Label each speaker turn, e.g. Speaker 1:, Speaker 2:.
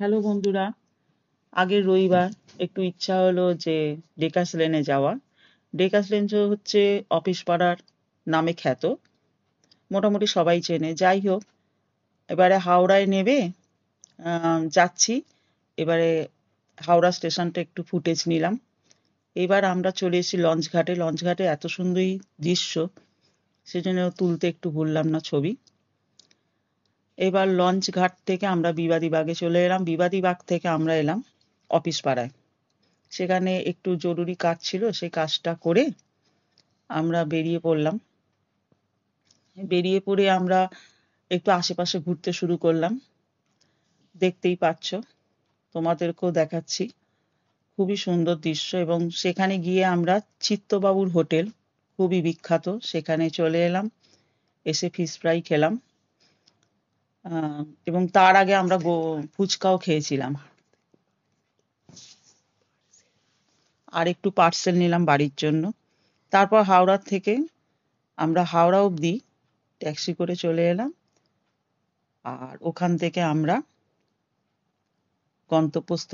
Speaker 1: Hello বন্ধুরা, আগের রবিবার একটু ইচ্ছা হলো যে ডেকার্স লেনে যাওয়া। ডেকার্স লেন হচ্ছে অফিস পাড়ার নামে খ্যাত, মোটামুটি সবাই চেনে। যাই হোক, এবারে হাওড়ায় নেবে যাচ্ছি। এবারে হাওড়া স্টেশনটা একটু ফুটেজ নিলাম। এবার আমরা চলে এসেছি লঞ্চ ঘাটে। লঞ্চ ঘাটে এত সুন্দরী দৃশ্য, সেজন্য তুলতে একটু ভুললাম না ছবি। এবার লঞ্চ ঘাট থেকে আমরা বিবাদীবাগে চলে এলাম। বিবাদীবাগ থেকে আমরা এলাম অফিস পাড়ায়। সেখানে একটু জরুরি কাজ ছিল, সেই কাজটা করে আমরা বেরিয়ে পড়লাম। বেরিয়ে পড়ে আমরা একটু আশেপাশে ঘুরতে শুরু করলাম। দেখতেই পাচ্ছ, তোমাদেরকেও দেখাচ্ছি। খুবই সুন্দর দৃশ্য। এবং সেখানে গিয়ে আমরা চিত্তবাবুর হোটেল, খুবই বিখ্যাত, সেখানে চলে এলাম। এসে ফিশ ফ্রাই খেলাম। এবং তার আগে আমরা ফুচকাও খেয়েছিলাম। আর একটু পার্সেল নিলাম বাড়ির জন্য। তারপর হাওড়া থেকে আমরা হাওড়া অবধি ট্যাক্সি করে চলে এলাম। আর ওখান থেকে আমরা গন্তব্যস্থ